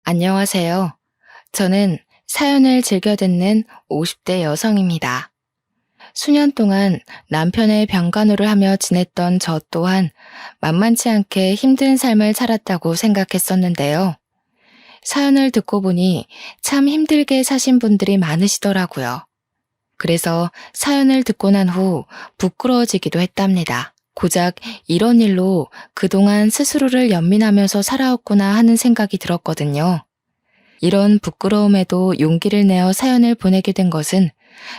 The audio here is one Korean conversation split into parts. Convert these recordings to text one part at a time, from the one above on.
안녕하세요. 저는 사연을 즐겨 듣는 50대 여성입니다. 수년 동안 남편의 병간호를 하며 지냈던 저 또한 만만치 않게 힘든 삶을 살았다고 생각했었는데요. 사연을 듣고 보니 참 힘들게 사신 분들이 많으시더라고요. 그래서 사연을 듣고 난 후 부끄러워지기도 했답니다. 고작 이런 일로 그동안 스스로를 연민하면서 살아왔구나 하는 생각이 들었거든요. 이런 부끄러움에도 용기를 내어 사연을 보내게 된 것은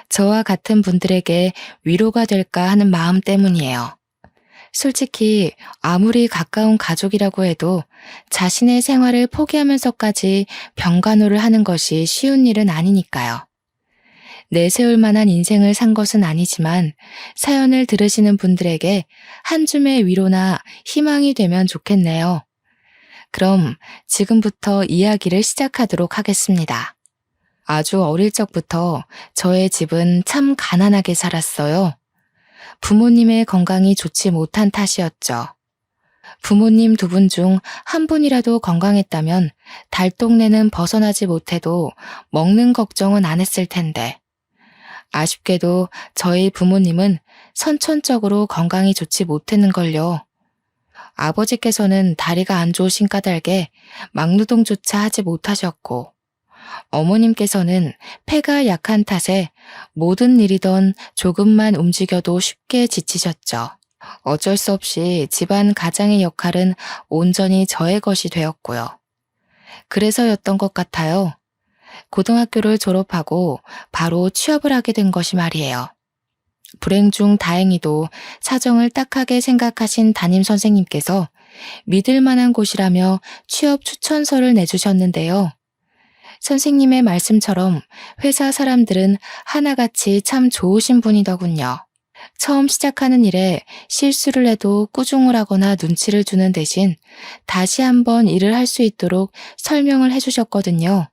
저와 같은 분들에게 위로가 될까 하는 마음 때문이에요. 솔직히 아무리 가까운 가족이라고 해도 자신의 생활을 포기하면서까지 병간호를 하는 것이 쉬운 일은 아니니까요. 내세울 만한 인생을 산 것은 아니지만 사연을 들으시는 분들에게 한 줌의 위로나 희망이 되면 좋겠네요. 그럼 지금부터 이야기를 시작하도록 하겠습니다. 아주 어릴 적부터 저의 집은 참 가난하게 살았어요. 부모님의 건강이 좋지 못한 탓이었죠. 부모님 두 분 중 한 분이라도 건강했다면 달동네는 벗어나지 못해도 먹는 걱정은 안 했을 텐데. 아쉽게도 저희 부모님은 선천적으로 건강이 좋지 못했는걸요. 아버지께서는 다리가 안 좋으신 까닭에 막노동조차 하지 못하셨고, 어머님께서는 폐가 약한 탓에 모든 일이던 조금만 움직여도 쉽게 지치셨죠. 어쩔 수 없이 집안 가장의 역할은 온전히 저의 것이 되었고요. 그래서였던 것 같아요. 고등학교를 졸업하고 바로 취업을 하게 된 것이 말이에요. 불행 중 다행히도 사정을 딱하게 생각하신 담임 선생님께서 믿을 만한 곳이라며 취업 추천서를 내주셨는데요. 선생님의 말씀처럼 회사 사람들은 하나같이 참 좋으신 분이더군요. 처음 시작하는 일에 실수를 해도 꾸중을 하거나 눈치를 주는 대신 다시 한번 일을 할 수 있도록 설명을 해주셨거든요.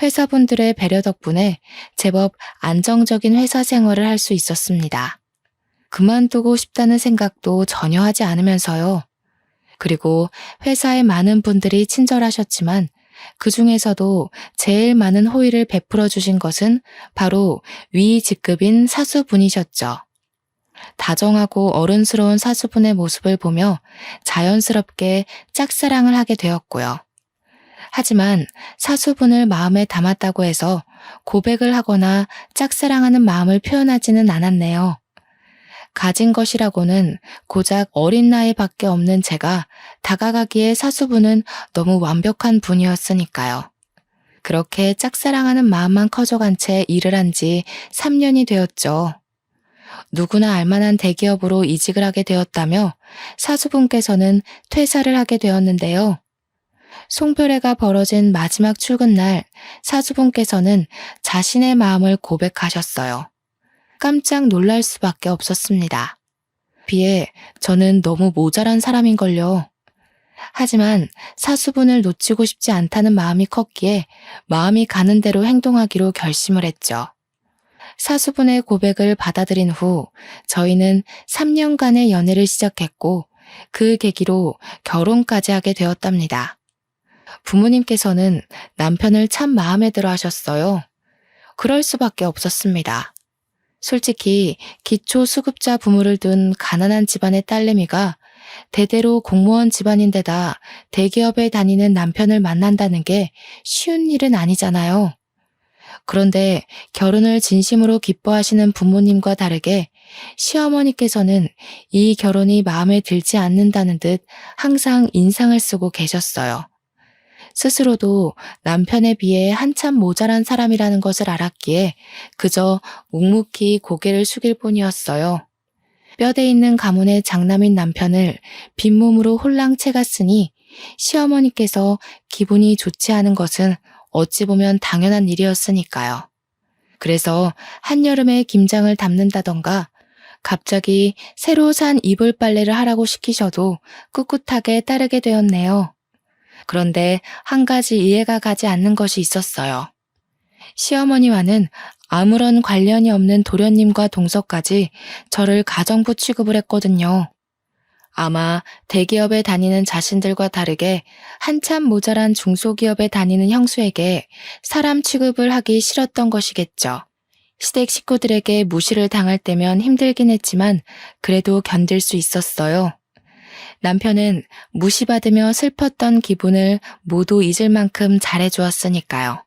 회사분들의 배려 덕분에 제법 안정적인 회사 생활을 할 수 있었습니다. 그만두고 싶다는 생각도 전혀 하지 않으면서요. 그리고 회사에 많은 분들이 친절하셨지만 그 중에서도 제일 많은 호의를 베풀어 주신 것은 바로 위 직급인 사수분이셨죠. 다정하고 어른스러운 사수분의 모습을 보며 자연스럽게 짝사랑을 하게 되었고요. 하지만 사수분을 마음에 담았다고 해서 고백을 하거나 짝사랑하는 마음을 표현하지는 않았네요. 가진 것이라고는 고작 어린 나이밖에 없는 제가 다가가기에 사수분은 너무 완벽한 분이었으니까요. 그렇게 짝사랑하는 마음만 커져간 채 일을 한 지 3년이 되었죠. 누구나 알만한 대기업으로 이직을 하게 되었다며 사수분께서는 퇴사를 하게 되었는데요. 송별회가 벌어진 마지막 출근 날 사수분께서는 자신의 마음을 고백하셨어요. 깜짝 놀랄 수밖에 없었습니다. 비해 저는 너무 모자란 사람인걸요. 하지만 사수분을 놓치고 싶지 않다는 마음이 컸기에 마음이 가는 대로 행동하기로 결심을 했죠. 사수분의 고백을 받아들인 후 저희는 3년간의 연애를 시작했고 그 계기로 결혼까지 하게 되었답니다. 부모님께서는 남편을 참 마음에 들어 하셨어요. 그럴 수밖에 없었습니다. 솔직히 기초수급자 부모를 둔 가난한 집안의 딸내미가 대대로 공무원 집안인데다 대기업에 다니는 남편을 만난다는 게 쉬운 일은 아니잖아요. 그런데 결혼을 진심으로 기뻐하시는 부모님과 다르게 시어머니께서는 이 결혼이 마음에 들지 않는다는 듯 항상 인상을 쓰고 계셨어요. 스스로도 남편에 비해 한참 모자란 사람이라는 것을 알았기에 그저 묵묵히 고개를 숙일 뿐이었어요. 뼈대 있는 가문의 장남인 남편을 빈몸으로 홀랑 채갔으니 시어머니께서 기분이 좋지 않은 것은 어찌 보면 당연한 일이었으니까요. 그래서 한여름에 김장을 담는다던가 갑자기 새로 산 이불 빨래를 하라고 시키셔도 꿋꿋하게 따르게 되었네요. 그런데 한 가지 이해가 가지 않는 것이 있었어요. 시어머니와는 아무런 관련이 없는 도련님과 동서까지 저를 가정부 취급을 했거든요. 아마 대기업에 다니는 자신들과 다르게 한참 모자란 중소기업에 다니는 형수에게 사람 취급을 하기 싫었던 것이겠죠. 시댁 식구들에게 무시를 당할 때면 힘들긴 했지만 그래도 견딜 수 있었어요. 남편은 무시받으며 슬펐던 기분을 모두 잊을 만큼 잘해주었으니까요.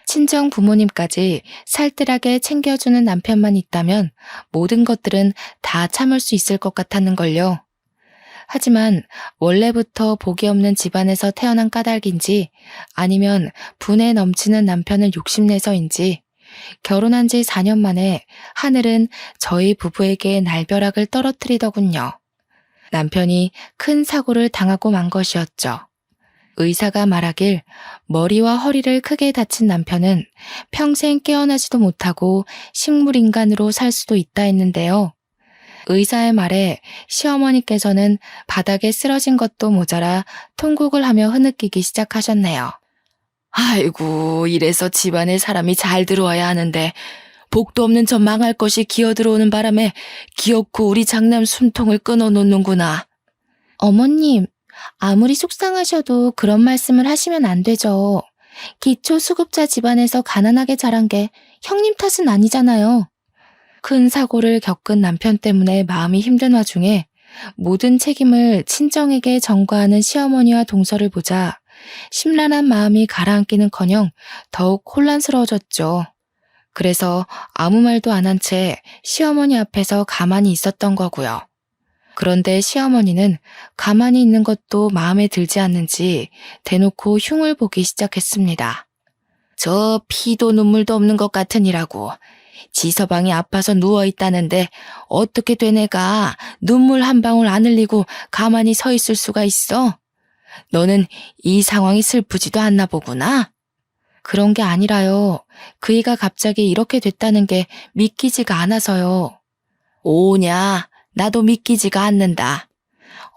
친정 부모님까지 살뜰하게 챙겨주는 남편만 있다면 모든 것들은 다 참을 수 있을 것 같았는걸요. 하지만 원래부터 복이 없는 집안에서 태어난 까닭인지 아니면 분에 넘치는 남편을 욕심내서인지 결혼한 지 4년 만에 하늘은 저희 부부에게 날벼락을 떨어뜨리더군요. 남편이 큰 사고를 당하고 만 것이었죠. 의사가 말하길 머리와 허리를 크게 다친 남편은 평생 깨어나지도 못하고 식물인간으로 살 수도 있다 했는데요. 의사의 말에 시어머니께서는 바닥에 쓰러진 것도 모자라 통곡을 하며 흐느끼기 시작하셨네요. 아이고, 이래서 집안에 사람이 잘 들어와야 하는데 복도 없는 저 망할 것이 기어들어오는 바람에 기어코 우리 장남 숨통을 끊어놓는구나. 어머님, 아무리 속상하셔도 그런 말씀을 하시면 안 되죠. 기초수급자 집안에서 가난하게 자란 게 형님 탓은 아니잖아요. 큰 사고를 겪은 남편 때문에 마음이 힘든 와중에 모든 책임을 친정에게 전가하는 시어머니와 동서를 보자 심란한 마음이 가라앉기는커녕 더욱 혼란스러워졌죠. 그래서 아무 말도 안 한 채 시어머니 앞에서 가만히 있었던 거고요. 그런데 시어머니는 가만히 있는 것도 마음에 들지 않는지 대놓고 흉을 보기 시작했습니다. 저 피도 눈물도 없는 것 같으니라고. 지서방이 아파서 누워있다는데 어떻게 된 애가 눈물 한 방울 안 흘리고 가만히 서 있을 수가 있어? 너는 이 상황이 슬프지도 않나 보구나? 그런 게 아니라요. 그이가 갑자기 이렇게 됐다는 게 믿기지가 않아서요. 오냐, 나도 믿기지가 않는다.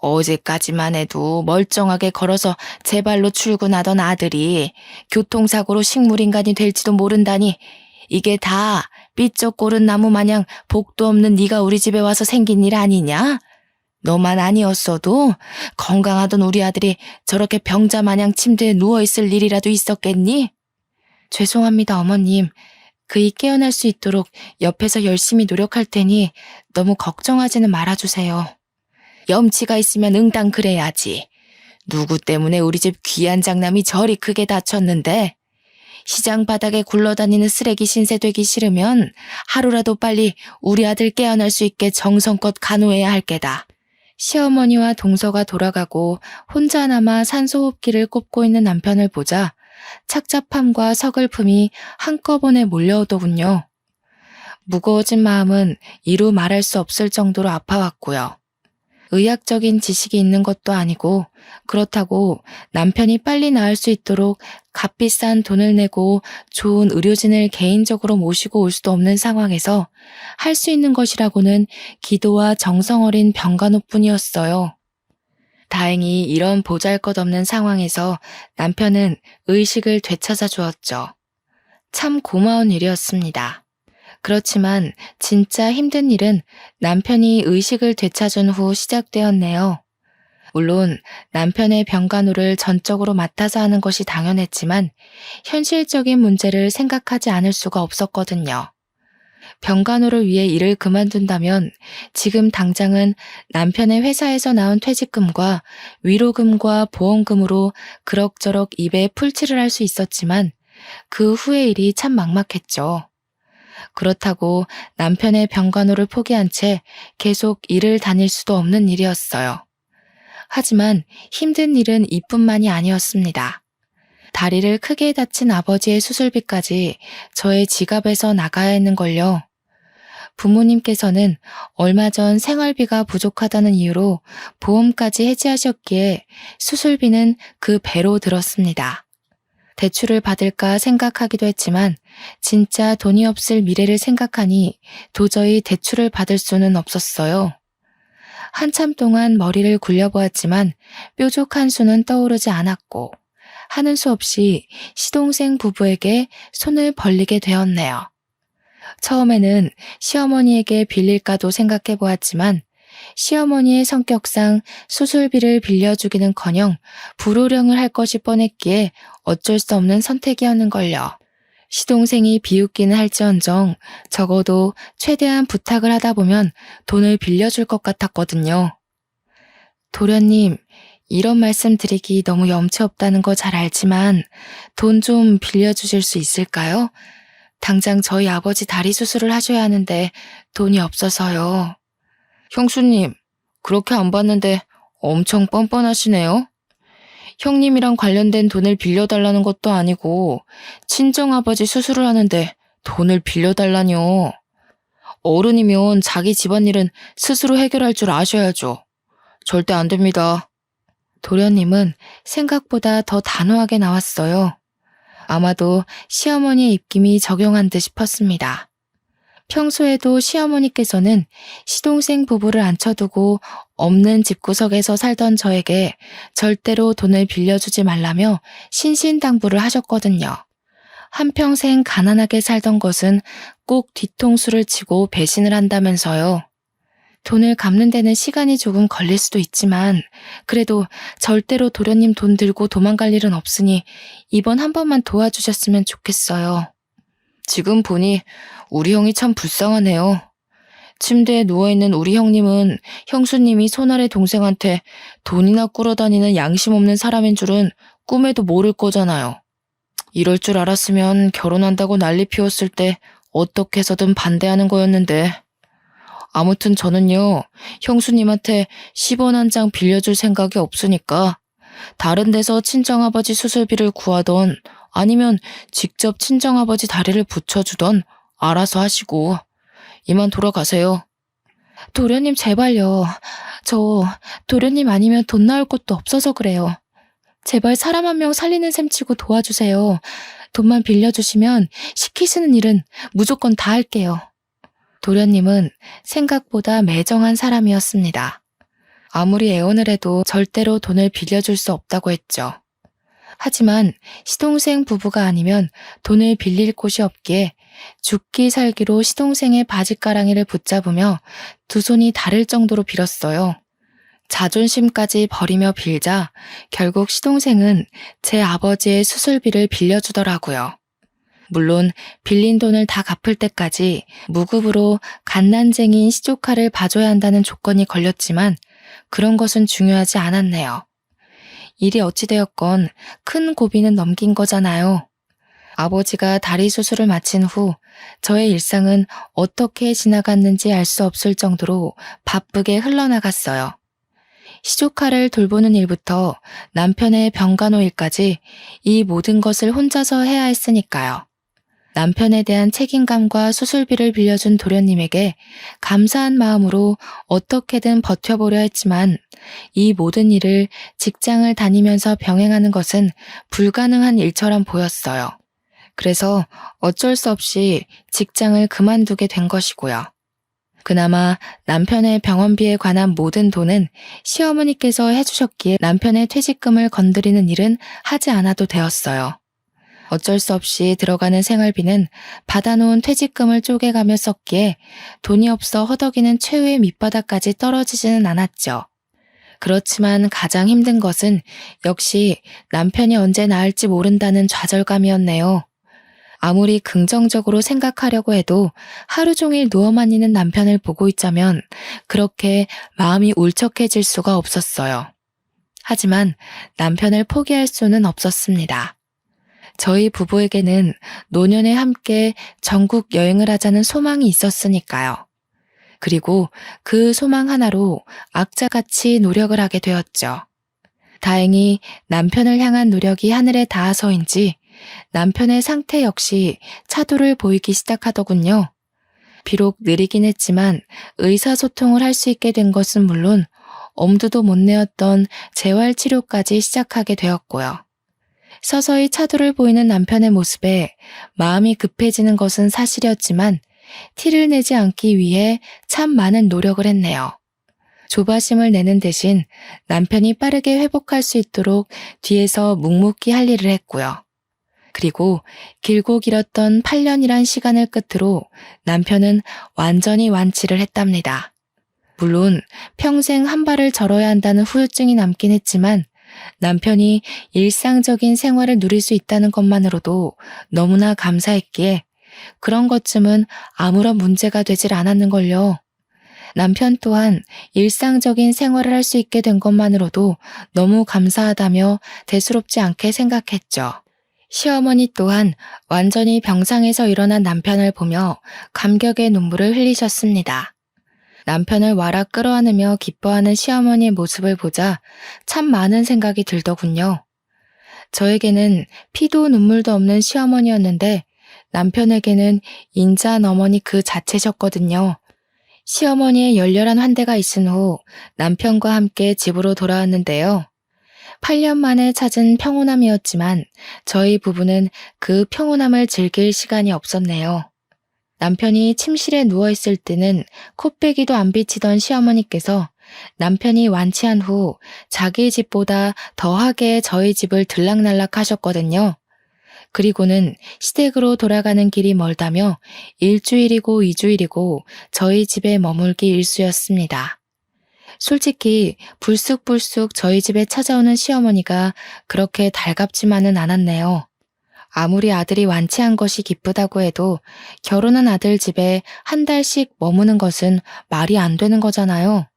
어제까지만 해도 멀쩡하게 걸어서 제 발로 출근하던 아들이 교통사고로 식물인간이 될지도 모른다니 이게 다 삐쩍 고른 나무 마냥 복도 없는 네가 우리 집에 와서 생긴 일 아니냐? 너만 아니었어도 건강하던 우리 아들이 저렇게 병자 마냥 침대에 누워있을 일이라도 있었겠니? 죄송합니다, 어머님. 그이 깨어날 수 있도록 옆에서 열심히 노력할 테니 너무 걱정하지는 말아주세요. 염치가 있으면 응당 그래야지. 누구 때문에 우리 집 귀한 장남이 저리 크게 다쳤는데 시장 바닥에 굴러다니는 쓰레기 신세 되기 싫으면 하루라도 빨리 우리 아들 깨어날 수 있게 정성껏 간호해야 할 게다. 시어머니와 동서가 돌아가고 혼자 남아 산소호흡기를 꼽고 있는 남편을 보자 착잡함과 서글픔이 한꺼번에 몰려오더군요. 무거워진 마음은 이루 말할 수 없을 정도로 아파왔고요. 의학적인 지식이 있는 것도 아니고 그렇다고 남편이 빨리 나을 수 있도록 값비싼 돈을 내고 좋은 의료진을 개인적으로 모시고 올 수도 없는 상황에서 할 수 있는 것이라고는 기도와 정성 어린 병간호뿐이었어요. 다행히 이런 보잘것없는 상황에서 남편은 의식을 되찾아 주었죠. 참 고마운 일이었습니다. 그렇지만 진짜 힘든 일은 남편이 의식을 되찾은 후 시작되었네요. 물론 남편의 병간호를 전적으로 맡아서 하는 것이 당연했지만 현실적인 문제를 생각하지 않을 수가 없었거든요. 병간호를 위해 일을 그만둔다면 지금 당장은 남편의 회사에서 나온 퇴직금과 위로금과 보험금으로 그럭저럭 입에 풀칠을 할 수 있었지만 그 후의 일이 참 막막했죠. 그렇다고 남편의 병간호를 포기한 채 계속 일을 다닐 수도 없는 일이었어요. 하지만 힘든 일은 이뿐만이 아니었습니다. 다리를 크게 다친 아버지의 수술비까지 저의 지갑에서 나가야 했는걸요. 부모님께서는 얼마 전 생활비가 부족하다는 이유로 보험까지 해지하셨기에 수술비는 그 배로 들었습니다. 대출을 받을까 생각하기도 했지만 진짜 돈이 없을 미래를 생각하니 도저히 대출을 받을 수는 없었어요. 한참 동안 머리를 굴려보았지만 뾰족한 수는 떠오르지 않았고 하는 수 없이 시동생 부부에게 손을 벌리게 되었네요. 처음에는 시어머니에게 빌릴까도 생각해 보았지만 시어머니의 성격상 수술비를 빌려주기는커녕 불호령을 할 것이 뻔했기에 어쩔 수 없는 선택이었는걸요. 시동생이 비웃기는 할지언정 적어도 최대한 부탁을 하다 보면 돈을 빌려줄 것 같았거든요. 도련님, 이런 말씀 드리기 너무 염치 없다는 거 잘 알지만 돈 좀 빌려주실 수 있을까요? 당장 저희 아버지 다리 수술을 하셔야 하는데 돈이 없어서요. 형수님, 그렇게 안 받는데 엄청 뻔뻔하시네요. 형님이랑 관련된 돈을 빌려달라는 것도 아니고 친정아버지 수술을 하는데 돈을 빌려달라뇨. 어른이면 자기 집안일은 스스로 해결할 줄 아셔야죠. 절대 안 됩니다. 도련님은 생각보다 더 단호하게 나왔어요. 아마도 시어머니의 입김이 적용한 듯 싶었습니다. 평소에도 시어머니께서는 시동생 부부를 앉혀두고 없는 집구석에서 살던 저에게 절대로 돈을 빌려주지 말라며 신신당부를 하셨거든요. 한평생 가난하게 살던 것은 꼭 뒤통수를 치고 배신을 한다면서요. 돈을 갚는 데는 시간이 조금 걸릴 수도 있지만 그래도 절대로 도련님 돈 들고 도망갈 일은 없으니 이번 한 번만 도와주셨으면 좋겠어요. 지금 보니 우리 형이 참 불쌍하네요. 침대에 누워있는 우리 형님은 형수님이 손아래 동생한테 돈이나 꾸러다니는 양심 없는 사람인 줄은 꿈에도 모를 거잖아요. 이럴 줄 알았으면 결혼한다고 난리 피웠을 때 어떻게 해서든 반대하는 거였는데. 아무튼 저는요, 형수님한테 10원 한 장 빌려줄 생각이 없으니까 다른 데서 친정아버지 수술비를 구하던 아니면 직접 친정아버지 다리를 붙여주던 알아서 하시고 이만 돌아가세요. 도련님 제발요. 저 도련님 아니면 돈 나올 것도 없어서 그래요. 제발 사람 한 명 살리는 셈 치고 도와주세요. 돈만 빌려주시면 시키시는 일은 무조건 다 할게요. 도련님은 생각보다 매정한 사람이었습니다. 아무리 애원을 해도 절대로 돈을 빌려줄 수 없다고 했죠. 하지만 시동생 부부가 아니면 돈을 빌릴 곳이 없기에 죽기 살기로 시동생의 바지가랑이를 붙잡으며 두 손이 다를 정도로 빌었어요. 자존심까지 버리며 빌자 결국 시동생은 제 아버지의 수술비를 빌려주더라고요. 물론 빌린 돈을 다 갚을 때까지 무급으로 갓난쟁이인 시조카를 봐줘야 한다는 조건이 걸렸지만 그런 것은 중요하지 않았네요. 일이 어찌되었건 큰 고비는 넘긴 거잖아요. 아버지가 다리 수술을 마친 후 저의 일상은 어떻게 지나갔는지 알 수 없을 정도로 바쁘게 흘러나갔어요. 시조카를 돌보는 일부터 남편의 병간호 일까지 이 모든 것을 혼자서 해야 했으니까요. 남편에 대한 책임감과 수술비를 빌려준 도련님에게 감사한 마음으로 어떻게든 버텨보려 했지만 이 모든 일을 직장을 다니면서 병행하는 것은 불가능한 일처럼 보였어요. 그래서 어쩔 수 없이 직장을 그만두게 된 것이고요. 그나마 남편의 병원비에 관한 모든 돈은 시어머니께서 해주셨기에 남편의 퇴직금을 건드리는 일은 하지 않아도 되었어요. 어쩔 수 없이 들어가는 생활비는 받아놓은 퇴직금을 쪼개가며 썼기에 돈이 없어 허덕이는 최후의 밑바닥까지 떨어지지는 않았죠. 그렇지만 가장 힘든 것은 역시 남편이 언제 나을지 모른다는 좌절감이었네요. 아무리 긍정적으로 생각하려고 해도 하루 종일 누워만 있는 남편을 보고 있자면 그렇게 마음이 울적해질 수가 없었어요. 하지만 남편을 포기할 수는 없었습니다. 저희 부부에게는 노년에 함께 전국 여행을 하자는 소망이 있었으니까요. 그리고 그 소망 하나로 악자같이 노력을 하게 되었죠. 다행히 남편을 향한 노력이 하늘에 닿아서인지 남편의 상태 역시 차도를 보이기 시작하더군요. 비록 느리긴 했지만 의사소통을 할 수 있게 된 것은 물론 엄두도 못 내었던 재활치료까지 시작하게 되었고요. 서서히 차도를 보이는 남편의 모습에 마음이 급해지는 것은 사실이었지만 티를 내지 않기 위해 참 많은 노력을 했네요. 조바심을 내는 대신 남편이 빠르게 회복할 수 있도록 뒤에서 묵묵히 할 일을 했고요. 그리고 길고 길었던 8년이란 시간을 끝으로 남편은 완전히 완치를 했답니다. 물론 평생 한 발을 절어야 한다는 후유증이 남긴 했지만 남편이 일상적인 생활을 누릴 수 있다는 것만으로도 너무나 감사했기에 그런 것쯤은 아무런 문제가 되질 않았는걸요. 남편 또한 일상적인 생활을 할 수 있게 된 것만으로도 너무 감사하다며 대수롭지 않게 생각했죠. 시어머니 또한 완전히 병상에서 일어난 남편을 보며 감격의 눈물을 흘리셨습니다. 남편을 와락 끌어안으며 기뻐하는 시어머니의 모습을 보자 참 많은 생각이 들더군요. 저에게는 피도 눈물도 없는 시어머니였는데 남편에게는 인자한 어머니 그 자체셨거든요. 시어머니의 열렬한 환대가 있은 후 남편과 함께 집으로 돌아왔는데요. 8년 만에 찾은 평온함이었지만 저희 부부는 그 평온함을 즐길 시간이 없었네요. 남편이 침실에 누워있을 때는 코빼기도 안 비치던 시어머니께서 남편이 완치한 후 자기 집보다 더하게 저희 집을 들락날락 하셨거든요. 그리고는 시댁으로 돌아가는 길이 멀다며 일주일이고 이주일이고 저희 집에 머물기 일쑤였습니다. 솔직히 불쑥불쑥 저희 집에 찾아오는 시어머니가 그렇게 달갑지만은 않았네요. 아무리 아들이 완치한 것이 기쁘다고 해도 결혼한 아들 집에 한 달씩 머무는 것은 말이 안 되는 거잖아요.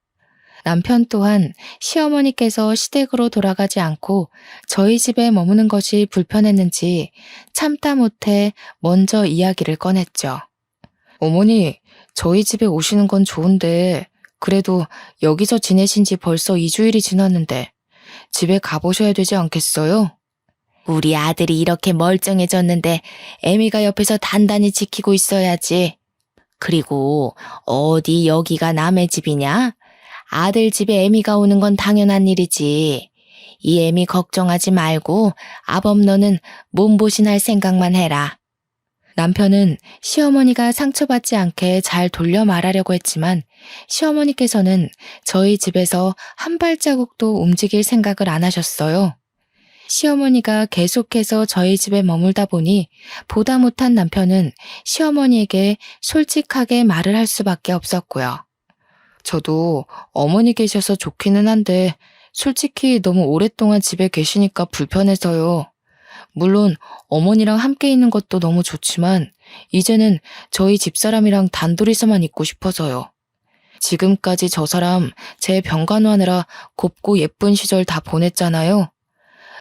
남편 또한 시어머니께서 시댁으로 돌아가지 않고 저희 집에 머무는 것이 불편했는지 참다 못해 먼저 이야기를 꺼냈죠. 어머니, 저희 집에 오시는 건 좋은데 그래도 여기서 지내신 지 벌써 2주일이 지났는데 집에 가보셔야 되지 않겠어요? 우리 아들이 이렇게 멀쩡해졌는데 애미가 옆에서 단단히 지키고 있어야지. 그리고 어디 여기가 남의 집이냐? 아들 집에 애미가 오는 건 당연한 일이지. 이 애미 걱정하지 말고 아범 너는 몸보신할 생각만 해라. 남편은 시어머니가 상처받지 않게 잘 돌려 말하려고 했지만 시어머니께서는 저희 집에서 한 발자국도 움직일 생각을 안 하셨어요. 시어머니가 계속해서 저희 집에 머물다 보니 보다 못한 남편은 시어머니에게 솔직하게 말을 할 수밖에 없었고요. 저도 어머니 계셔서 좋기는 한데 솔직히 너무 오랫동안 집에 계시니까 불편해서요. 물론 어머니랑 함께 있는 것도 너무 좋지만 이제는 저희 집사람이랑 단둘이서만 있고 싶어서요. 지금까지 저 사람 제 병간호하느라 곱고 예쁜 시절 다 보냈잖아요.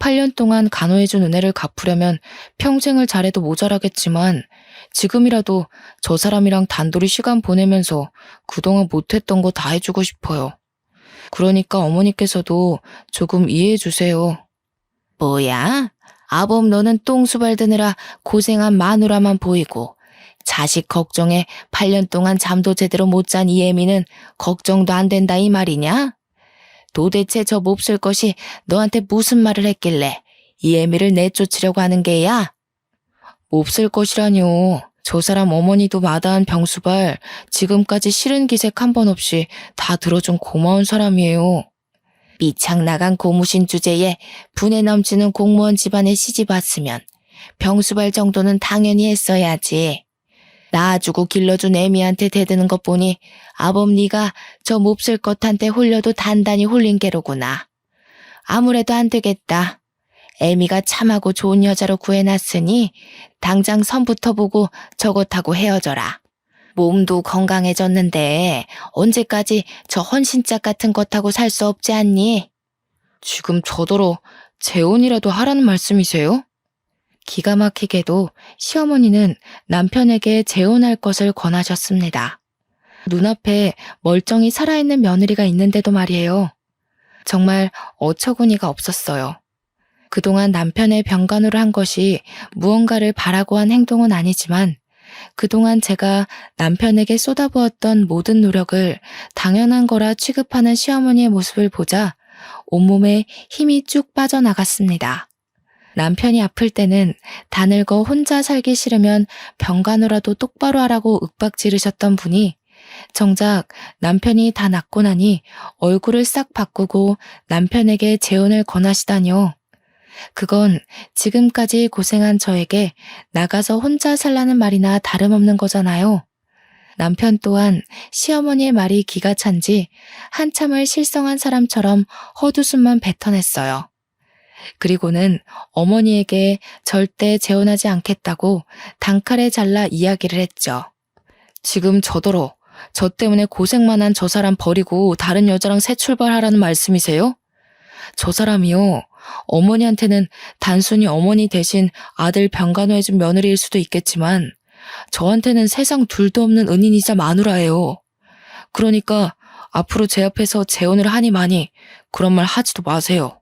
8년 동안 간호해준 은혜를 갚으려면 평생을 잘해도 모자라겠지만 지금이라도 저 사람이랑 단둘이 시간 보내면서 그동안 못했던 거 다 해주고 싶어요. 그러니까 어머니께서도 조금 이해해 주세요. 뭐야? 아범 너는 똥수발 드느라 고생한 마누라만 보이고 자식 걱정에 8년 동안 잠도 제대로 못 잔 이 애미는 걱정도 안 된다 이 말이냐? 도대체 저 몹쓸 것이 너한테 무슨 말을 했길래 이 애미를 내쫓으려고 하는 게야? 몹쓸 것이라뇨. 저 사람 어머니도 마다한 병수발 지금까지 싫은 기색 한 번 없이 다 들어준 고마운 사람이에요. 미창나간 고무신 주제에 분에 넘치는 공무원 집안에 시집 왔으면 병수발 정도는 당연히 했어야지. 낳아주고 길러준 애미한테 대드는 것 보니 아범 네가 저 몹쓸 것한테 홀려도 단단히 홀린 게로구나. 아무래도 안 되겠다. 애미가 참하고 좋은 여자로 구해놨으니 당장 선부터 보고 저것하고 헤어져라. 몸도 건강해졌는데 언제까지 저 헌신짝 같은 것하고 살 수 없지 않니? 지금 저더러 재혼이라도 하라는 말씀이세요? 기가 막히게도 시어머니는 남편에게 재혼할 것을 권하셨습니다. 눈앞에 멀쩡히 살아있는 며느리가 있는데도 말이에요. 정말 어처구니가 없었어요. 그동안 남편의 병간호를 한 것이 무언가를 바라고 한 행동은 아니지만 그동안 제가 남편에게 쏟아부었던 모든 노력을 당연한 거라 취급하는 시어머니의 모습을 보자 온몸에 힘이 쭉 빠져나갔습니다. 남편이 아플 때는 다 늙어 혼자 살기 싫으면 병간호라도 똑바로 하라고 윽박 지르셨던 분이 정작 남편이 다 낫고 나니 얼굴을 싹 바꾸고 남편에게 재혼을 권하시다뇨. 그건 지금까지 고생한 저에게 나가서 혼자 살라는 말이나 다름없는 거잖아요. 남편 또한 시어머니의 말이 기가 찬지 한참을 실성한 사람처럼 헛웃음만 뱉어냈어요. 그리고는 어머니에게 절대 재혼하지 않겠다고 단칼에 잘라 이야기를 했죠. 지금 저더러 저 때문에 고생만 한 저 사람 버리고 다른 여자랑 새 출발하라는 말씀이세요? 저 사람이요. 어머니한테는 단순히 어머니 대신 아들 병간호해준 며느리일 수도 있겠지만 저한테는 세상 둘도 없는 은인이자 마누라예요. 그러니까 앞으로 제 앞에서 재혼을 하니 마니 그런 말 하지도 마세요.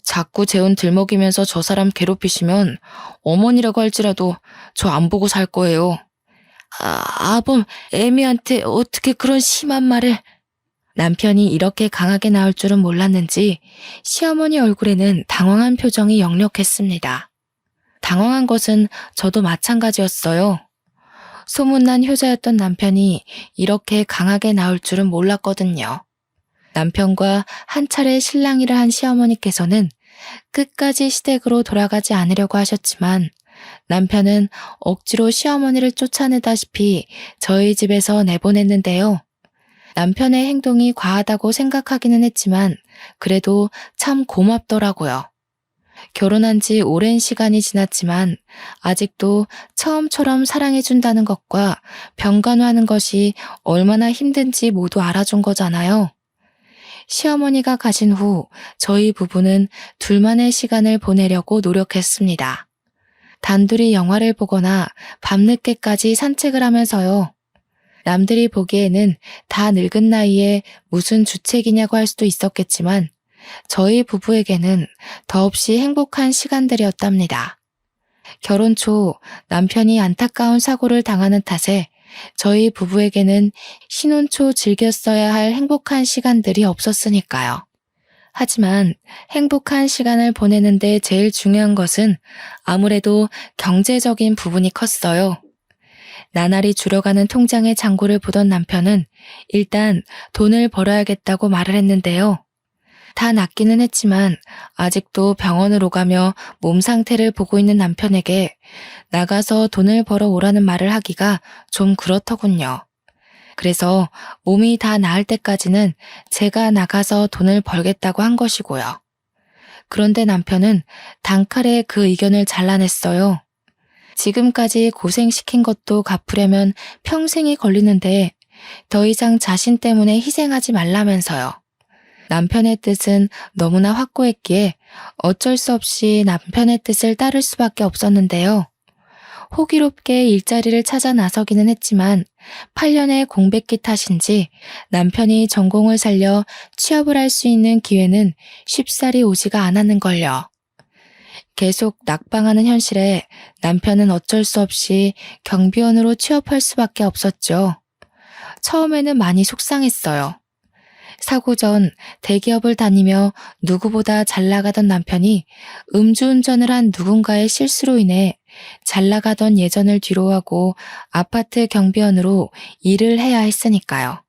자꾸 재혼 들먹이면서 저 사람 괴롭히시면 어머니라고 할지라도 저 안 보고 살 거예요. 아범, 애미한테 어떻게 그런 심한 말을... 남편이 이렇게 강하게 나올 줄은 몰랐는지 시어머니 얼굴에는 당황한 표정이 역력했습니다. 당황한 것은 저도 마찬가지였어요. 소문난 효자였던 남편이 이렇게 강하게 나올 줄은 몰랐거든요. 남편과 한 차례 신랑이라 한 시어머니께서는 끝까지 시댁으로 돌아가지 않으려고 하셨지만 남편은 억지로 시어머니를 쫓아내다시피 저희 집에서 내보냈는데요. 남편의 행동이 과하다고 생각하기는 했지만 그래도 참 고맙더라고요. 결혼한 지 오랜 시간이 지났지만 아직도 처음처럼 사랑해준다는 것과 병간호하는 것이 얼마나 힘든지 모두 알아준 거잖아요. 시어머니가 가신 후 저희 부부는 둘만의 시간을 보내려고 노력했습니다. 단둘이 영화를 보거나 밤늦게까지 산책을 하면서요. 남들이 보기에는 다 늙은 나이에 무슨 주책이냐고 할 수도 있었겠지만 저희 부부에게는 더없이 행복한 시간들이었답니다. 결혼 초 남편이 안타까운 사고를 당하는 탓에 저희 부부에게는 신혼 초 즐겼어야 할 행복한 시간들이 없었으니까요. 하지만 행복한 시간을 보내는데 제일 중요한 것은 아무래도 경제적인 부분이 컸어요. 나날이 줄어가는 통장의 잔고를 보던 남편은 일단 돈을 벌어야겠다고 말을 했는데요. 다 낫기는 했지만 아직도 병원을 오가며 몸 상태를 보고 있는 남편에게 나가서 돈을 벌어 오라는 말을 하기가 좀 그렇더군요. 그래서 몸이 다 나을 때까지는 제가 나가서 돈을 벌겠다고 한 것이고요. 그런데 남편은 단칼에 그 의견을 잘라냈어요. 지금까지 고생시킨 것도 갚으려면 평생이 걸리는데 더 이상 자신 때문에 희생하지 말라면서요. 남편의 뜻은 너무나 확고했기에 어쩔 수 없이 남편의 뜻을 따를 수밖에 없었는데요. 호기롭게 일자리를 찾아 나서기는 했지만 8년의 공백기 탓인지 남편이 전공을 살려 취업을 할 수 있는 기회는 쉽사리 오지가 않았는걸요. 계속 낙방하는 현실에 남편은 어쩔 수 없이 경비원으로 취업할 수밖에 없었죠. 처음에는 많이 속상했어요. 사고 전 대기업을 다니며 누구보다 잘 나가던 남편이 음주운전을 한 누군가의 실수로 인해 잘 나가던 예전을 뒤로하고 아파트 경비원으로 일을 해야 했으니까요.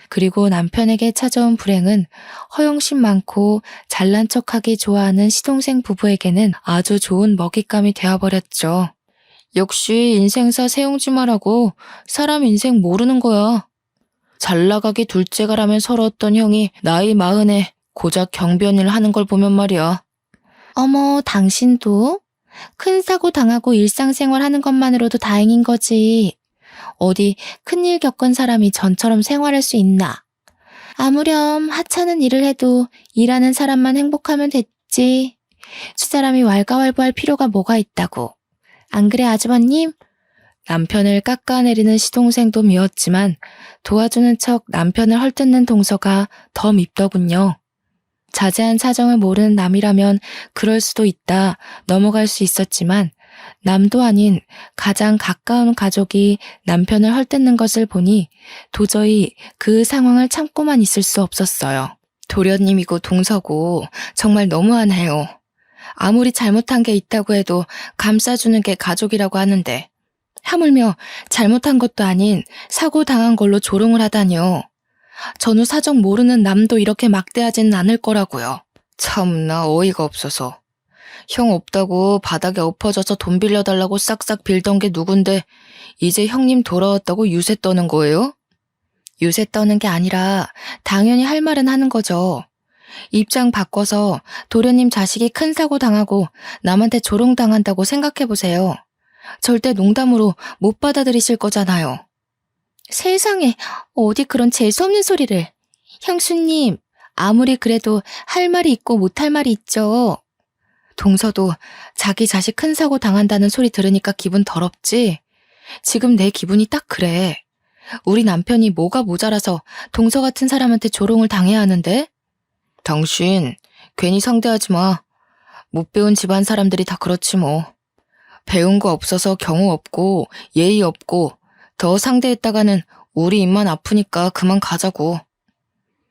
그리고 남편에게 찾아온 불행은 허영심 많고 잘난 척하기 좋아하는 시동생 부부에게는 아주 좋은 먹잇감이 되어버렸죠. 역시 인생사 세용지마라고 사람 인생 모르는 거야. 잘 나가기 둘째가라면 서러웠던 형이 나이 40에 고작 경비원 일 하는 걸 보면 말이야. 어머, 당신도? 큰 사고 당하고 일상생활 하는 것만으로도 다행인 거지. 어디 큰일 겪은 사람이 전처럼 생활할 수 있나? 아무렴 하찮은 일을 해도 일하는 사람만 행복하면 됐지. 수사람이 왈가왈부할 필요가 뭐가 있다고. 안 그래 아주버님? 남편을 깎아내리는 시동생도 미웠지만 도와주는 척 남편을 헐뜯는 동서가 더 밉더군요. 자세한 사정을 모르는 남이라면 그럴 수도 있다 넘어갈 수 있었지만 남도 아닌 가장 가까운 가족이 남편을 헐뜯는 것을 보니 도저히 그 상황을 참고만 있을 수 없었어요. 도련님이고 동서고 정말 너무하네요. 아무리 잘못한 게 있다고 해도 감싸주는 게 가족이라고 하는데 하물며 잘못한 것도 아닌 사고 당한 걸로 조롱을 하다니요. 전후 사정 모르는 남도 이렇게 막대하지는 않을 거라고요. 참나 어이가 없어서. 형 없다고 바닥에 엎어져서 돈 빌려달라고 싹싹 빌던 게 누군데 이제 형님 돌아왔다고 유세 떠는 거예요? 유세 떠는 게 아니라 당연히 할 말은 하는 거죠. 입장 바꿔서 도련님 자식이 큰 사고 당하고 남한테 조롱당한다고 생각해보세요. 절대 농담으로 못 받아들이실 거잖아요. 세상에, 어디 그런 재수없는 소리를. 형수님, 아무리 그래도 할 말이 있고 못할 말이 있죠. 동서도 자기 자식 큰 사고 당한다는 소리 들으니까 기분 더럽지? 지금 내 기분이 딱 그래. 우리 남편이 뭐가 모자라서 동서 같은 사람한테 조롱을 당해야 하는데? 당신, 괜히 상대하지 마. 못 배운 집안 사람들이 다 그렇지 뭐. 배운 거 없어서 경우 없고 예의 없고 더 상대했다가는 우리 입만 아프니까 그만 가자고.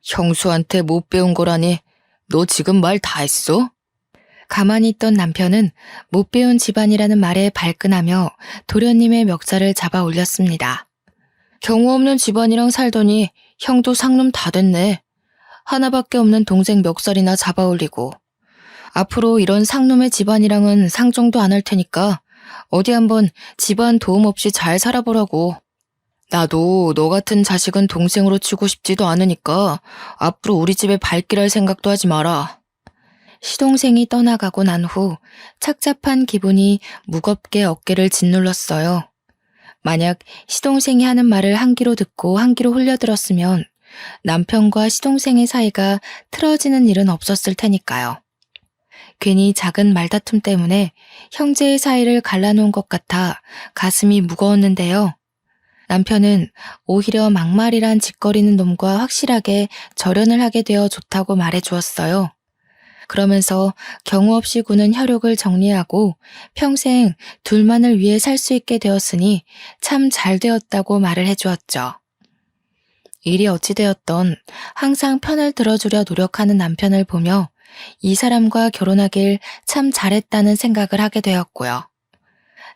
형수한테 못 배운 거라니 너 지금 말 다 했어? 가만히 있던 남편은 못 배운 집안이라는 말에 발끈하며 도련님의 멱살을 잡아 올렸습니다. 경우 없는 집안이랑 살더니 형도 상놈 다 됐네. 하나밖에 없는 동생 멱살이나 잡아 올리고. 앞으로 이런 상놈의 집안이랑은 상종도 안 할 테니까 어디 한번 집안 도움 없이 잘 살아보라고. 나도 너 같은 자식은 동생으로 치고 싶지도 않으니까 앞으로 우리 집에 발길할 생각도 하지 마라. 시동생이 떠나가고 난 후 착잡한 기분이 무겁게 어깨를 짓눌렀어요. 만약 시동생이 하는 말을 한 귀로 듣고 한 귀로 흘려들었으면 남편과 시동생의 사이가 틀어지는 일은 없었을 테니까요. 괜히 작은 말다툼 때문에 형제의 사이를 갈라놓은 것 같아 가슴이 무거웠는데요. 남편은 오히려 막말이란 짓거리는 놈과 확실하게 절연을 하게 되어 좋다고 말해주었어요. 그러면서 경우 없이 구는 혈육을 정리하고 평생 둘만을 위해 살 수 있게 되었으니 참 잘 되었다고 말을 해주었죠. 일이 어찌되었던 항상 편을 들어주려 노력하는 남편을 보며 이 사람과 결혼하길 참 잘했다는 생각을 하게 되었고요.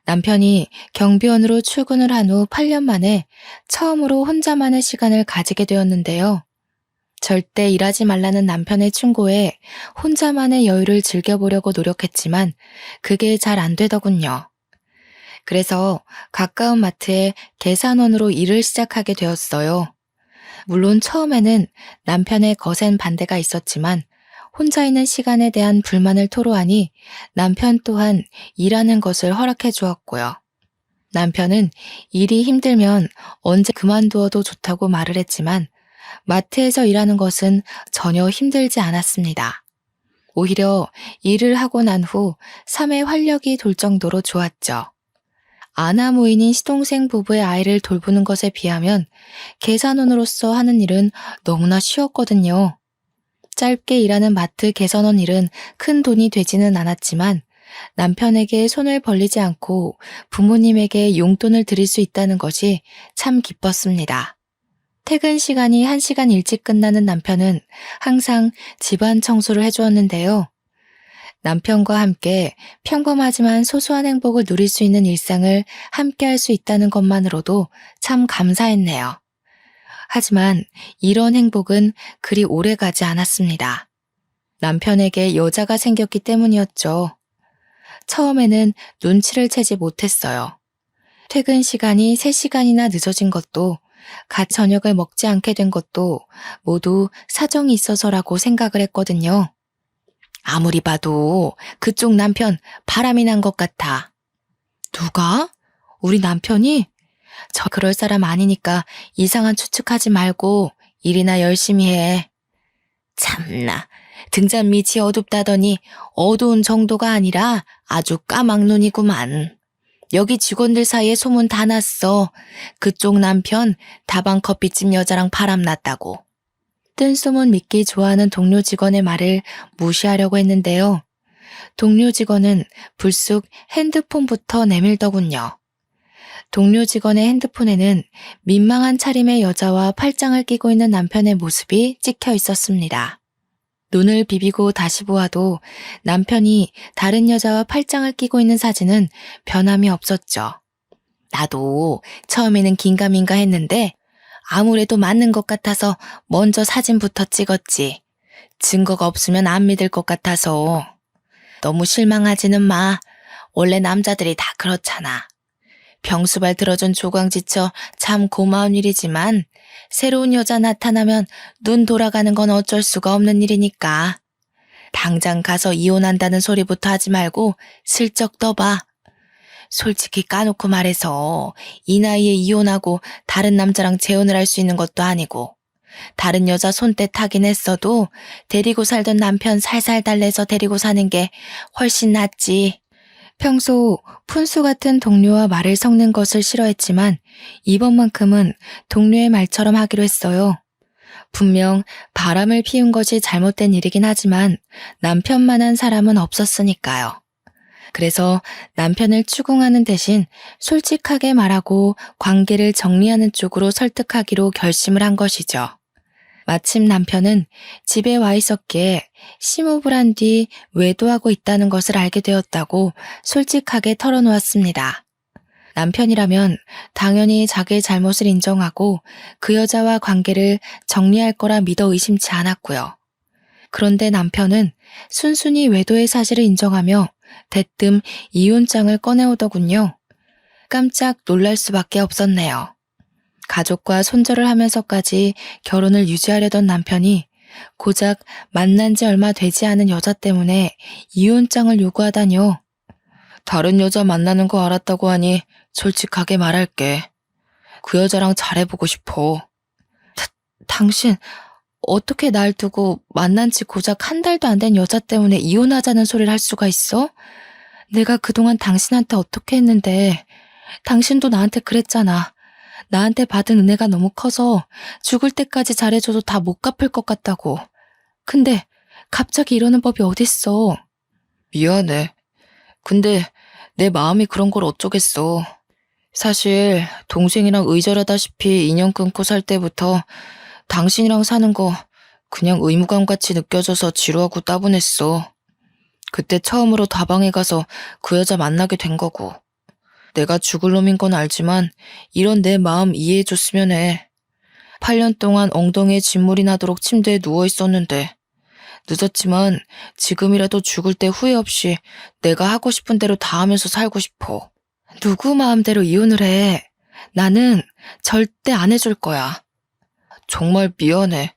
남편이 경비원으로 출근을 한 후 8년 만에 처음으로 혼자만의 시간을 가지게 되었는데요. 절대 일하지 말라는 남편의 충고에 혼자만의 여유를 즐겨보려고 노력했지만 그게 잘 안 되더군요. 그래서 가까운 마트에 계산원으로 일을 시작하게 되었어요. 물론 처음에는 남편의 거센 반대가 있었지만 혼자 있는 시간에 대한 불만을 토로하니 남편 또한 일하는 것을 허락해 주었고요. 남편은 일이 힘들면 언제 그만두어도 좋다고 말을 했지만 마트에서 일하는 것은 전혀 힘들지 않았습니다. 오히려 일을 하고 난 후 삶의 활력이 돌 정도로 좋았죠. 아나무인인 시동생 부부의 아이를 돌보는 것에 비하면 계산원으로서 하는 일은 너무나 쉬웠거든요. 짧게 일하는 마트 계산원 일은 큰 돈이 되지는 않았지만 남편에게 손을 벌리지 않고 부모님에게 용돈을 드릴 수 있다는 것이 참 기뻤습니다. 퇴근 시간이 1시간 일찍 끝나는 남편은 항상 집안 청소를 해주었는데요. 남편과 함께 평범하지만 소소한 행복을 누릴 수 있는 일상을 함께 할 수 있다는 것만으로도 참 감사했네요. 하지만 이런 행복은 그리 오래 가지 않았습니다. 남편에게 여자가 생겼기 때문이었죠. 처음에는 눈치를 채지 못했어요. 퇴근 시간이 3시간이나 늦어진 것도 같이 저녁을 먹지 않게 된 것도 모두 사정이 있어서라고 생각을 했거든요. 아무리 봐도 그쪽 남편 바람이 난 것 같아. 누가? 우리 남편이? 저 그럴 사람 아니니까 이상한 추측하지 말고 일이나 열심히 해. 참나, 등잔 밑이 어둡다더니 어두운 정도가 아니라 아주 까막눈이구만. 여기 직원들 사이에 소문 다 났어. 그쪽 남편 다방 커피집 여자랑 바람났다고. 뜬소문 믿기 좋아하는 동료 직원의 말을 무시하려고 했는데요. 동료 직원은 불쑥 핸드폰부터 내밀더군요. 동료 직원의 핸드폰에는 민망한 차림의 여자와 팔짱을 끼고 있는 남편의 모습이 찍혀 있었습니다. 눈을 비비고 다시 보아도 남편이 다른 여자와 팔짱을 끼고 있는 사진은 변함이 없었죠. 나도 처음에는 긴가민가 했는데 아무래도 맞는 것 같아서 먼저 사진부터 찍었지. 증거가 없으면 안 믿을 것 같아서. 너무 실망하지는 마. 원래 남자들이 다 그렇잖아. 병수발 들어준 조광지처 참 고마운 일이지만 새로운 여자 나타나면 눈 돌아가는 건 어쩔 수가 없는 일이니까. 당장 가서 이혼한다는 소리부터 하지 말고 슬쩍 떠봐. 솔직히 까놓고 말해서 이 나이에 이혼하고 다른 남자랑 재혼을 할 수 있는 것도 아니고 다른 여자 손때 타긴 했어도 데리고 살던 남편 살살 달래서 데리고 사는 게 훨씬 낫지. 평소 푼수 같은 동료와 말을 섞는 것을 싫어했지만 이번만큼은 동료의 말처럼 하기로 했어요. 분명 바람을 피운 것이 잘못된 일이긴 하지만 남편만한 사람은 없었으니까요. 그래서 남편을 추궁하는 대신 솔직하게 말하고 관계를 정리하는 쪽으로 설득하기로 결심을 한 것이죠. 마침 남편은 집에 와 있었기에 심호흡을 한 뒤 외도하고 있다는 것을 알게 되었다고 솔직하게 털어놓았습니다. 남편이라면 당연히 자기의 잘못을 인정하고 그 여자와 관계를 정리할 거라 믿어 의심치 않았고요. 그런데 남편은 순순히 외도의 사실을 인정하며 대뜸 이혼장을 꺼내오더군요. 깜짝 놀랄 수밖에 없었네요. 가족과 손절을 하면서까지 결혼을 유지하려던 남편이 고작 만난 지 얼마 되지 않은 여자 때문에 이혼장을 요구하다뇨. 다른 여자 만나는 거 알았다고 하니 솔직하게 말할게. 그 여자랑 잘해보고 싶어. 당신 어떻게 날 두고 만난 지 고작 한 달도 안 된 여자 때문에 이혼하자는 소리를 할 수가 있어? 내가 그동안 당신한테 어떻게 했는데 당신도 나한테 그랬잖아. 나한테 받은 은혜가 너무 커서 죽을 때까지 잘해줘도 다 못 갚을 것 같다고. 근데 갑자기 이러는 법이 어딨어. 미안해. 근데 내 마음이 그런 걸 어쩌겠어. 사실 동생이랑 의절하다시피 인연 끊고 살 때부터 당신이랑 사는 거 그냥 의무감같이 느껴져서 지루하고 따분했어. 그때 처음으로 다방에 가서 그 여자 만나게 된 거고. 내가 죽을 놈인 건 알지만 이런 내 마음 이해해줬으면 해. 8년 동안 엉덩이에 진물이 나도록 침대에 누워 있었는데 늦었지만 지금이라도 죽을 때 후회 없이 내가 하고 싶은 대로 다 하면서 살고 싶어. 누구 마음대로 이혼을 해. 나는 절대 안 해줄 거야. 정말 미안해.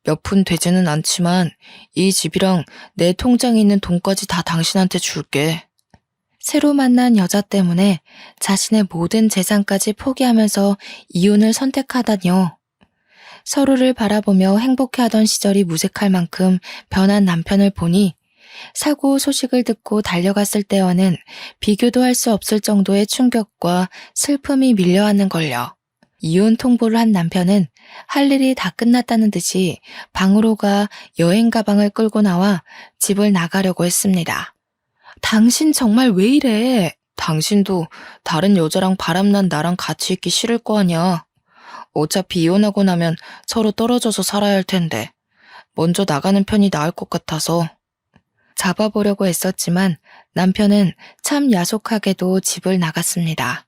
몇 푼 되지는 않지만 이 집이랑 내 통장에 있는 돈까지 다 당신한테 줄게. 새로 만난 여자 때문에 자신의 모든 재산까지 포기하면서 이혼을 선택하다뇨. 서로를 바라보며 행복해하던 시절이 무색할 만큼 변한 남편을 보니 사고 소식을 듣고 달려갔을 때와는 비교도 할 수 없을 정도의 충격과 슬픔이 밀려왔는 걸요. 이혼 통보를 한 남편은 할 일이 다 끝났다는 듯이 방으로 가 여행 가방을 끌고 나와 집을 나가려고 했습니다. 당신 정말 왜 이래? 당신도 다른 여자랑 바람난 나랑 같이 있기 싫을 거 아니야. 어차피 이혼하고 나면 서로 떨어져서 살아야 할 텐데 먼저 나가는 편이 나을 것 같아서. 잡아보려고 했었지만 남편은 참 야속하게도 집을 나갔습니다.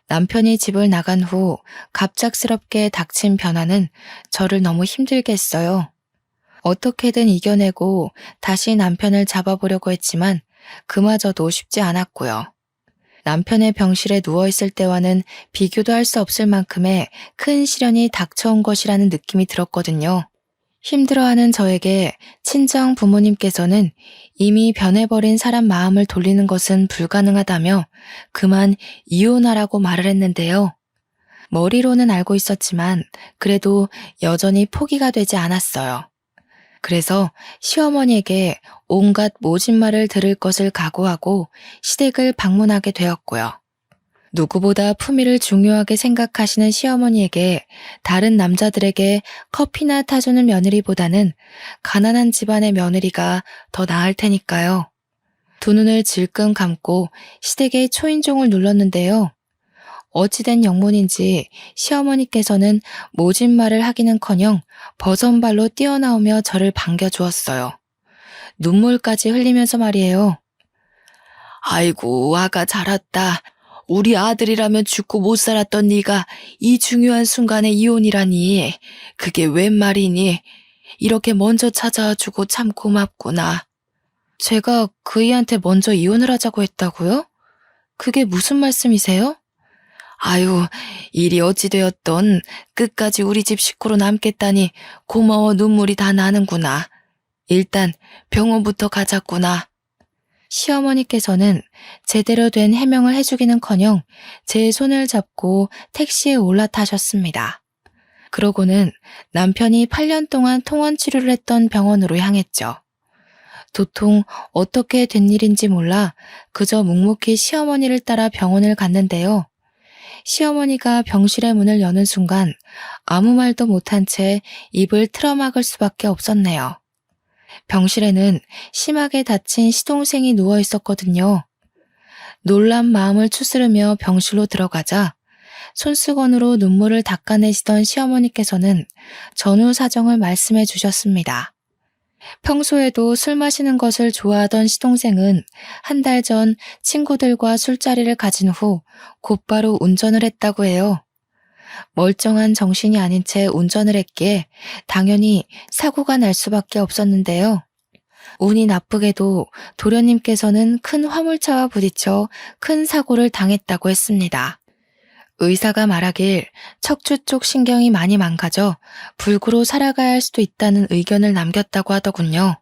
남편이 집을 나간 후 갑작스럽게 닥친 변화는 저를 너무 힘들게 했어요. 어떻게든 이겨내고 다시 남편을 잡아보려고 했지만 그마저도 쉽지 않았고요. 남편의 병실에 누워있을 때와는 비교도 할 수 없을 만큼의 큰 시련이 닥쳐온 것이라는 느낌이 들었거든요. 힘들어하는 저에게 친정 부모님께서는 이미 변해버린 사람 마음을 돌리는 것은 불가능하다며 그만 이혼하라고 말을 했는데요. 머리로는 알고 있었지만 그래도 여전히 포기가 되지 않았어요. 그래서 시어머니에게 온갖 모진 말을 들을 것을 각오하고 시댁을 방문하게 되었고요. 누구보다 품위를 중요하게 생각하시는 시어머니에게 다른 남자들에게 커피나 타주는 며느리보다는 가난한 집안의 며느리가 더 나을 테니까요. 두 눈을 질끈 감고 시댁의 초인종을 눌렀는데요. 어찌된 영문인지 시어머니께서는 모진 말을 하기는커녕 버선발로 뛰어나오며 저를 반겨주었어요. 눈물까지 흘리면서 말이에요. 아이고, 아가 잘 왔다. 우리 아들이라면 죽고 못 살았던 네가 이 중요한 순간에 이혼이라니. 그게 웬 말이니? 이렇게 먼저 찾아와주고 참 고맙구나. 제가 그이한테 먼저 이혼을 하자고 했다고요? 그게 무슨 말씀이세요? 아유, 일이 어찌되었던 끝까지 우리 집 식구로 남겠다니 고마워 눈물이 다 나는구나. 일단 병원부터 가자꾸나. 시어머니께서는 제대로 된 해명을 해주기는커녕 제 손을 잡고 택시에 올라타셨습니다. 그러고는 남편이 8년 동안 통원 치료를 했던 병원으로 향했죠. 도통 어떻게 된 일인지 몰라 그저 묵묵히 시어머니를 따라 병원을 갔는데요. 시어머니가 병실의 문을 여는 순간 아무 말도 못한 채 입을 틀어막을 수밖에 없었네요. 병실에는 심하게 다친 시동생이 누워 있었거든요. 놀란 마음을 추스르며 병실로 들어가자 손수건으로 눈물을 닦아내시던 시어머니께서는 전후 사정을 말씀해 주셨습니다. 평소에도 술 마시는 것을 좋아하던 시동생은 한 달 전 친구들과 술자리를 가진 후 곧바로 운전을 했다고 해요. 멀쩡한 정신이 아닌 채 운전을 했기에 당연히 사고가 날 수밖에 없었는데요. 운이 나쁘게도 도련님께서는 큰 화물차와 부딪혀 큰 사고를 당했다고 했습니다. 의사가 말하길 척추 쪽 신경이 많이 망가져 불구로 살아가야 할 수도 있다는 의견을 남겼다고 하더군요.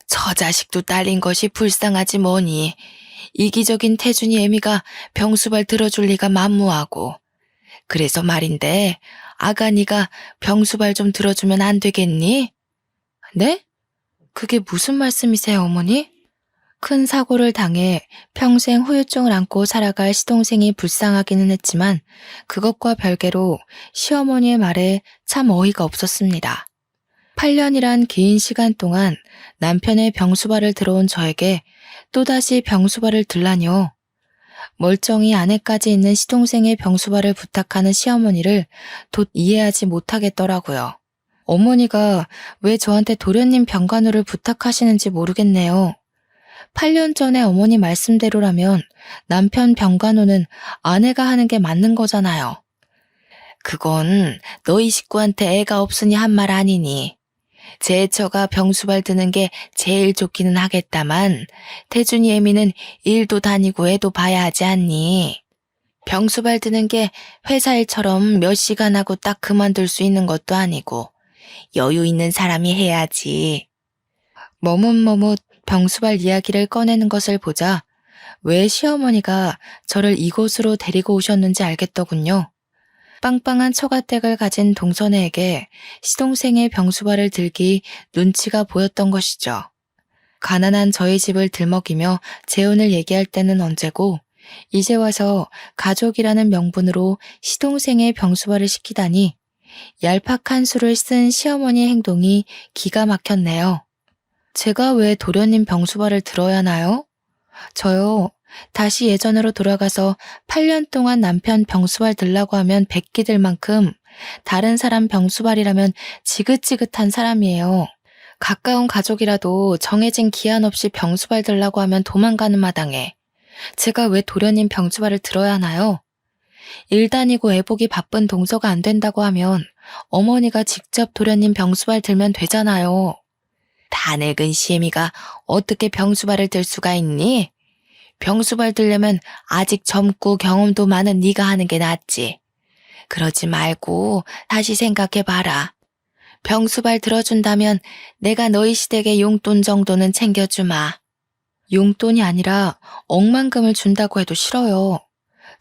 저 자식도 딸린 것이 불쌍하지 뭐니. 이기적인 태준이 애미가 병수발 들어줄 리가 만무하고. 그래서 말인데 아가니가 병수발 좀 들어주면 안 되겠니? 네? 그게 무슨 말씀이세요, 어머니? 큰 사고를 당해 평생 후유증을 안고 살아갈 시동생이 불쌍하기는 했지만 그것과 별개로 시어머니의 말에 참 어이가 없었습니다. 8년이란 긴 시간 동안 남편의 병수발을 들어온 저에게 또다시 병수발을 들라뇨. 멀쩡히 아내까지 있는 시동생의 병수발을 부탁하는 시어머니를 돛 이해하지 못하겠더라고요. 어머니가 왜 저한테 도련님 병간호를 부탁하시는지 모르겠네요. 8년 전에 어머니 말씀대로라면 남편 병간호는 아내가 하는 게 맞는 거잖아요. 그건 너희 식구한테 애가 없으니 한 말 아니니. 제처가 병수발 드는 게 제일 좋기는 하겠다만 태준이 애미는 일도 다니고 애도 봐야 하지 않니? 병수발 드는 게 회사 일처럼 몇 시간 하고 딱 그만둘 수 있는 것도 아니고 여유 있는 사람이 해야지. 머뭇머뭇 병수발 이야기를 꺼내는 것을 보자 왜 시어머니가 저를 이곳으로 데리고 오셨는지 알겠더군요. 빵빵한 처가댁을 가진 동서네에게 시동생의 병수발을 들기 눈치가 보였던 것이죠. 가난한 저희 집을 들먹이며 재혼을 얘기할 때는 언제고 이제 와서 가족이라는 명분으로 시동생의 병수발을 시키다니 얄팍한 수를 쓴 시어머니의 행동이 기가 막혔네요. 제가 왜 도련님 병수발을 들어야 하나요? 저요. 다시 예전으로 돌아가서 8년 동안 남편 병수발 들라고 하면 베끼들 만큼 다른 사람 병수발이라면 지긋지긋한 사람이에요. 가까운 가족이라도 정해진 기한 없이 병수발 들라고 하면 도망가는 마당에 제가 왜 도련님 병수발을 들어야 하나요? 일 다니고 애보기 바쁜 동서가 안 된다고 하면 어머니가 직접 도련님 병수발 들면 되잖아요. 다 늙은 시애미가 어떻게 병수발을 들 수가 있니? 병수발 들려면 아직 젊고 경험도 많은 네가 하는 게 낫지. 그러지 말고 다시 생각해봐라. 병수발 들어준다면 내가 너희 시댁의 용돈 정도는 챙겨주마. 용돈이 아니라 억만금을 준다고 해도 싫어요.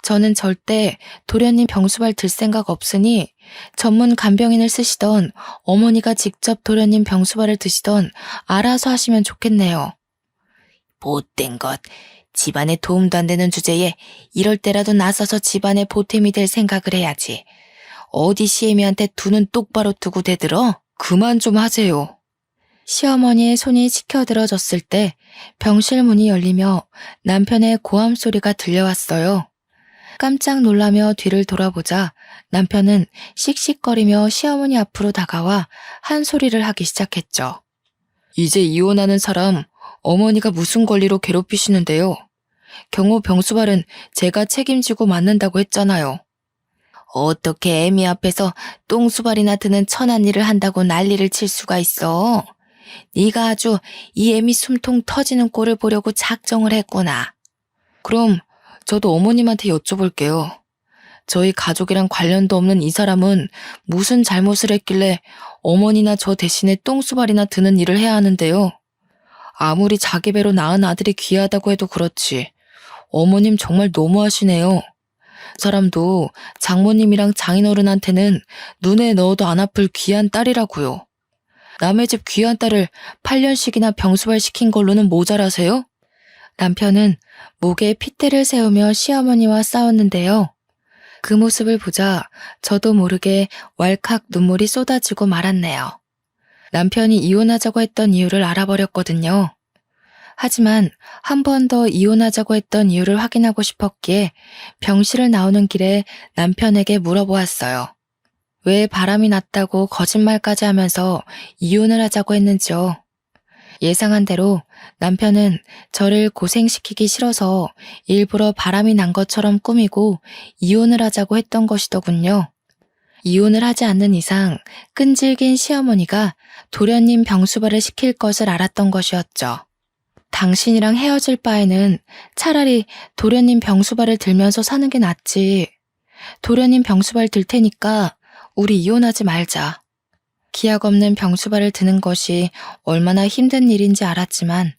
저는 절대 도련님 병수발 들 생각 없으니 전문 간병인을 쓰시던 어머니가 직접 도련님 병수발을 드시던 알아서 하시면 좋겠네요. 못된 것. 집안에 도움도 안 되는 주제에 이럴 때라도 나서서 집안에 보탬이 될 생각을 해야지. 어디 시애미한테 두 눈 똑바로 뜨고 대들어? 그만 좀 하세요. 시어머니의 손이 치켜들어졌을 때 병실 문이 열리며 남편의 고함 소리가 들려왔어요. 깜짝 놀라며 뒤를 돌아보자 남편은 씩씩거리며 시어머니 앞으로 다가와 한 소리를 하기 시작했죠. 이제 이혼하는 사람 어머니가 무슨 권리로 괴롭히시는데요. 경호 병수발은 제가 책임지고 맞는다고 했잖아요. 어떻게 애미 앞에서 똥수발이나 드는 천한 일을 한다고 난리를 칠 수가 있어. 네가 아주 이 애미 숨통 터지는 꼴을 보려고 작정을 했구나. 그럼 저도 어머님한테 여쭤볼게요. 저희 가족이랑 관련도 없는 이 사람은 무슨 잘못을 했길래 어머니나 저 대신에 똥수발이나 드는 일을 해야 하는데요. 아무리 자기 배로 낳은 아들이 귀하다고 해도 그렇지. 어머님 정말 너무하시네요. 사람도 장모님이랑 장인어른한테는 눈에 넣어도 안 아플 귀한 딸이라고요. 남의 집 귀한 딸을 8년씩이나 병수발 시킨 걸로는 모자라세요? 남편은 목에 핏대를 세우며 시어머니와 싸웠는데요. 그 모습을 보자 저도 모르게 왈칵 눈물이 쏟아지고 말았네요. 남편이 이혼하자고 했던 이유를 알아버렸거든요. 하지만 한 번 더 이혼하자고 했던 이유를 확인하고 싶었기에 병실을 나오는 길에 남편에게 물어보았어요. 왜 바람이 났다고 거짓말까지 하면서 이혼을 하자고 했는지요. 예상한 대로 남편은 저를 고생시키기 싫어서 일부러 바람이 난 것처럼 꾸미고 이혼을 하자고 했던 것이더군요. 이혼을 하지 않는 이상 끈질긴 시어머니가 도련님 병수발을 시킬 것을 알았던 것이었죠. 당신이랑 헤어질 바에는 차라리 도련님 병수발을 들면서 사는 게 낫지. 도련님 병수발 들 테니까 우리 이혼하지 말자. 기약 없는 병수발을 드는 것이 얼마나 힘든 일인지 알았지만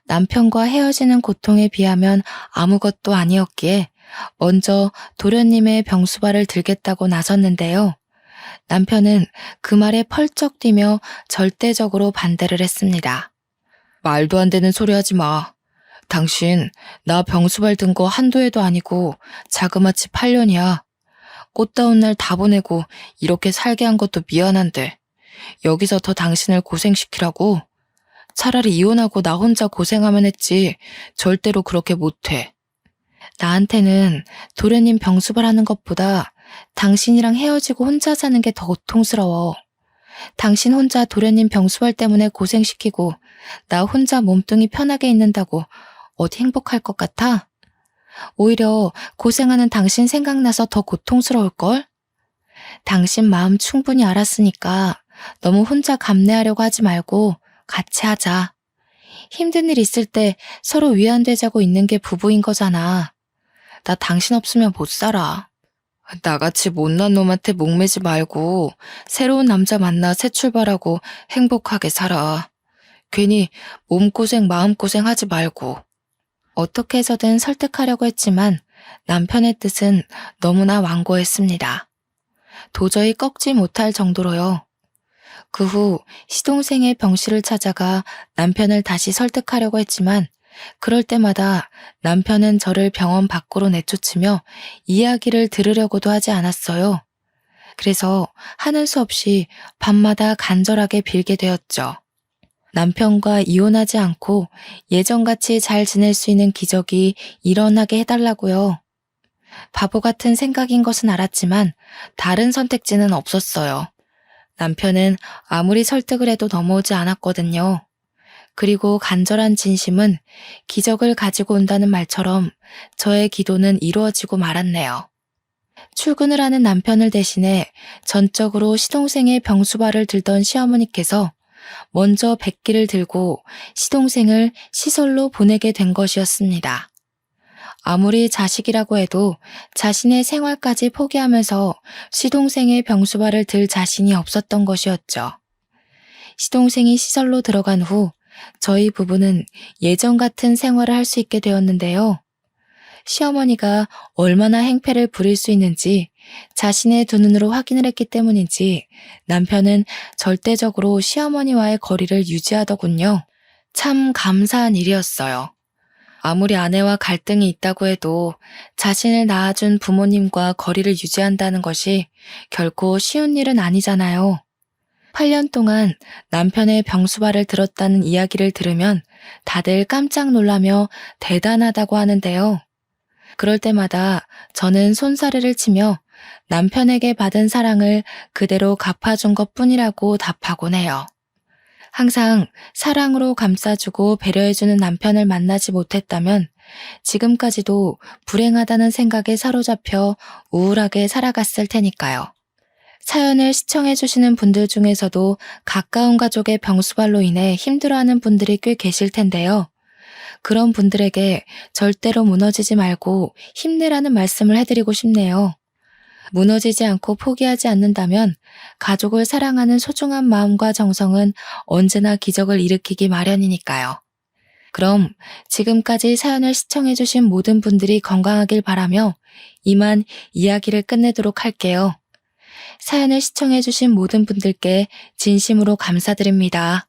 남편과 헤어지는 고통에 비하면 아무것도 아니었기에 먼저 도련님의 병수발을 들겠다고 나섰는데요. 남편은 그 말에 펄쩍 뛰며 절대적으로 반대를 했습니다. 말도 안 되는 소리 하지 마. 당신 나 병수발 든 거 한두 해도 아니고 자그마치 8년이야. 꽃다운 날 다 보내고 이렇게 살게 한 것도 미안한데 여기서 더 당신을 고생시키라고? 차라리 이혼하고 나 혼자 고생하면 했지 절대로 그렇게 못해. 나한테는 도련님 병수발 하는 것보다 당신이랑 헤어지고 혼자 사는 게 더 고통스러워. 당신 혼자 도련님 병수발 때문에 고생시키고 나 혼자 몸뚱이 편하게 있는다고 어디 행복할 것 같아? 오히려 고생하는 당신 생각나서 더 고통스러울걸? 당신 마음 충분히 알았으니까 너무 혼자 감내하려고 하지 말고 같이 하자. 힘든 일 있을 때 서로 위안되자고 있는 게 부부인 거잖아. 나 당신 없으면 못 살아. 나같이 못난 놈한테 목매지 말고 새로운 남자 만나 새 출발하고 행복하게 살아. 괜히 몸고생 마음고생 하지 말고. 어떻게 해서든 설득하려고 했지만 남편의 뜻은 너무나 완고했습니다. 도저히 꺾지 못할 정도로요. 그 후 시동생의 병실을 찾아가 남편을 다시 설득하려고 했지만 그럴 때마다 남편은 저를 병원 밖으로 내쫓으며 이야기를 들으려고도 하지 않았어요. 그래서 하는 수 없이 밤마다 간절하게 빌게 되었죠. 남편과 이혼하지 않고 예전같이 잘 지낼 수 있는 기적이 일어나게 해달라고요. 바보 같은 생각인 것은 알았지만 다른 선택지는 없었어요. 남편은 아무리 설득을 해도 넘어오지 않았거든요. 그리고 간절한 진심은 기적을 가지고 온다는 말처럼 저의 기도는 이루어지고 말았네요. 출근을 하는 남편을 대신해 전적으로 시동생의 병수발을 들던 시어머니께서 먼저 백기를 들고 시동생을 시설로 보내게 된 것이었습니다. 아무리 자식이라고 해도 자신의 생활까지 포기하면서 시동생의 병수발을 들 자신이 없었던 것이었죠. 시동생이 시설로 들어간 후 저희 부부는 예전 같은 생활을 할 수 있게 되었는데요. 시어머니가 얼마나 행패를 부릴 수 있는지 자신의 두 눈으로 확인을 했기 때문인지 남편은 절대적으로 시어머니와의 거리를 유지하더군요. 참 감사한 일이었어요. 아무리 아내와 갈등이 있다고 해도 자신을 낳아준 부모님과 거리를 유지한다는 것이 결코 쉬운 일은 아니잖아요. 8년 동안 남편의 병수발을 들었다는 이야기를 들으면 다들 깜짝 놀라며 대단하다고 하는데요. 그럴 때마다 저는 손사래를 치며 남편에게 받은 사랑을 그대로 갚아준 것뿐이라고 답하곤 해요. 항상 사랑으로 감싸주고 배려해주는 남편을 만나지 못했다면 지금까지도 불행하다는 생각에 사로잡혀 우울하게 살아갔을 테니까요. 사연을 시청해주시는 분들 중에서도 가까운 가족의 병수발로 인해 힘들어하는 분들이 꽤 계실 텐데요. 그런 분들에게 절대로 무너지지 말고 힘내라는 말씀을 해드리고 싶네요. 무너지지 않고 포기하지 않는다면 가족을 사랑하는 소중한 마음과 정성은 언제나 기적을 일으키기 마련이니까요. 그럼 지금까지 사연을 시청해주신 모든 분들이 건강하길 바라며 이만 이야기를 끝내도록 할게요. 사연을 시청해주신 모든 분들께 진심으로 감사드립니다.